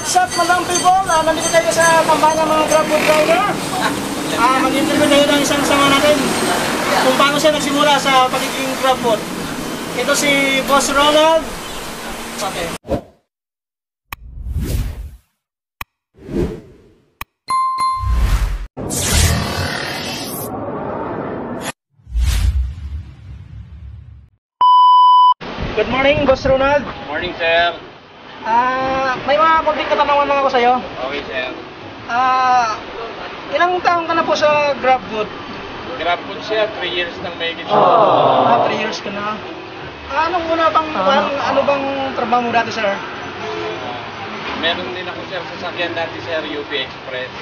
What's up, madam people? Nandito tayo sa kampanya mga Grab food driver. Mag-interview tayo ng isang sama natin kung paano siya nagsimula sa pagiging Grab food. Ito si Boss Ronald. Okay. Good morning, Boss Ronald. Morning, sir. May mga konting katanungan lang ako sa'yo. Okay, sir. Ilang taong ka na po sa Grab food? Grab food, sir. 3 years nang may gitsa. 3 years ka na. Ano bang trabaho mo dati, sir? Meron din ako, sir, sasakyan dati, sir, UP Express.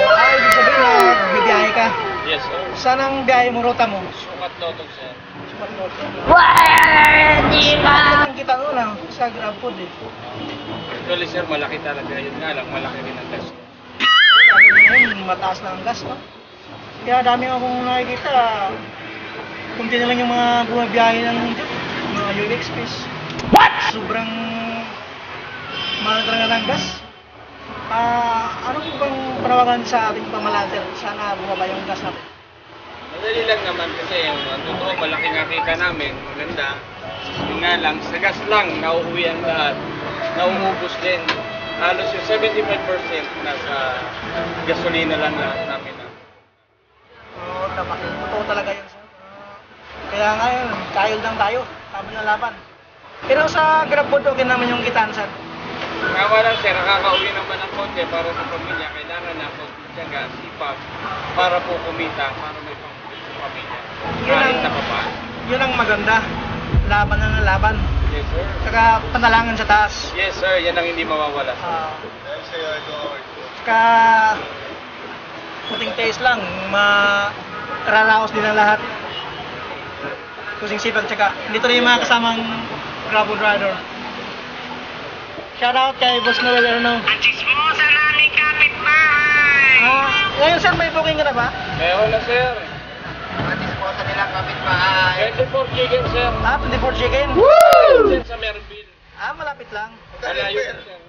Ibig sabihin na bibiyahe ka. Yes, sir. Saan ang biyahe mo, ruta mo? Sukat Lotog, sir. Sukat Lotog. Pwede ba? Ang kita nun sa Grab food eh. Actually, sir, malaki talaga. Yun nga lang, malaki rin ang gas. Mataas na ang gas, no? Kaya dami akong nakikita. Kunti na lang yung mga bumabiyahe ng mga UP Express. What? Sobrang mahal talaga ng gas. Ano bang panawagan sa ating pamahalaan, sir? Sana bumaba yung gas natin. Madali lang naman kasi yung totoo, malaki nga kita namin. Maganda. Yun nga lang, sa gas lang, nauuwi ang lahat. Nauubos din. Halos yung 75% nasa gasolina lang namin. Oo, totoo talaga yun, sir. Kaya ngayon, kahil lang tayo, sabi na laban. Pero sa Grab food, okay naman yung kitaan, sir. Kaya lang, sir, nakakauwi naman ng konti para sa pamilya. Kailangan na pagtyaga, sipag, para po kumita, para may pamilya sa pamilya. Kahit sa papaan. Yun ang maganda. Laban na ng laban. Yes, sir. Saka panalangan sa taas. Yes, sir. Yan ang hindi mawawala. Saka puting taste lang, mararaos din ang lahat. Kusing sipag, tsaka dito rin yung mga kasamang Grab food rider. Shoutout kay Boss Noel Erno. Ang chismosa naming kapitbahay! Ngayon, sir, may booking ka na ba? Meron na, sir. Ang chismosa nilang kapitbahay! 24 chicken, sir. 24 chicken? Sir, sa Merville. Malapit lang. Malayo po, sir.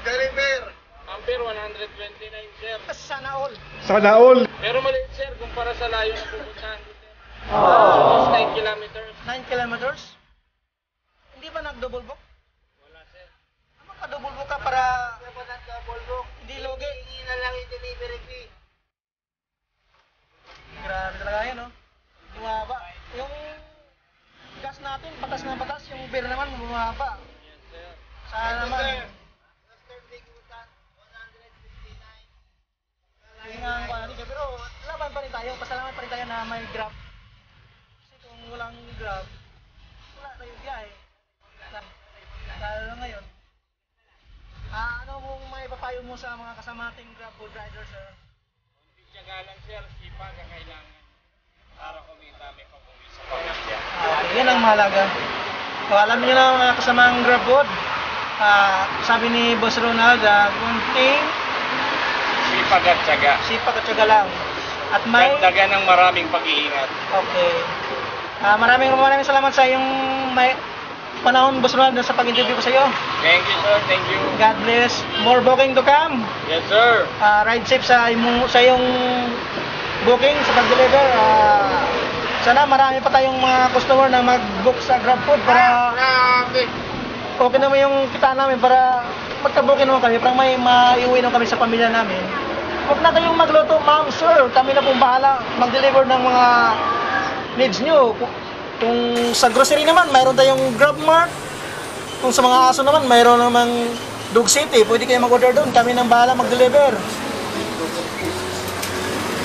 Galing, Mer! Ampere 129, sir. Sana all. Sana all. Pero maliit, sir, kumpara sa layo na pupuntahan ko, sir. Almost 9 kilometers. 9 kilometers? Hindi ba nag-double book? Wala, sir. Magpa-double book ka para Dapat ang double book. hindi logi. Hingi na lang yung delivery fee. Grabe talaga yan, no? Bumaba. Yung gas natin, batas na batas. Yung beer naman, bumaba. Yes, sir. Sana naman. Western Big Utan, 159. Hindi nga ang kwality ka. Pero laban pa rin tayo. Pasalamat pa rin tayo na may Grab. Kasi kung walang Grab, wala tayong biyahe. Lalo na ngayon. Ano mong may papayo mo sa mga kasama nating Grab food riders, sir? Kunti tiyaga lang, sir. Sipag ang kailangan. Para kumita, may pag-uwi sa pamilya. Yan ang mahalaga. Alam niyo na mga kasamang Grab food. Sabi ni Boss Ronald, kunting Sipag at tiyaga. sipag at syaga lang. At may... Dagdagan ng maraming pag-iingat. Okay. Maraming salamat sa iyong may panahon, Boss Ronald, sa pag-interview ko sa iyo. Thank you, sir. Thank you. God bless. More booking to come. Yes, sir. Ride safe sa iyong booking sa pag-deliver. Sana marami pa tayong mga customer na mag-book sa Grab food para Grabe! okay naman yung kita namin para magka-booking naman kami para may maiuwi naman kami sa pamilya namin. Huwag na kayong magluto, ma'am, sir. Kami na pong bahala mag-deliver ng mga needs nyo. Kung sa grocery naman, mayroon tayong Grab Mart. Kung sa mga aso naman, mayroon namang Dog City. Pwede kayo mag-order doon. Kami nang bahala mag-deliver.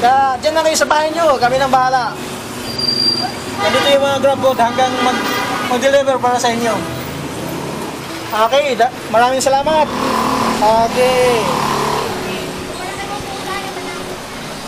Kaya dyan na kayo sa bahay nyo. Kami nang bahala. Nandito yung mga Grab food hanggang mag-deliver para sa inyo. Okay, maraming salamat. Okay.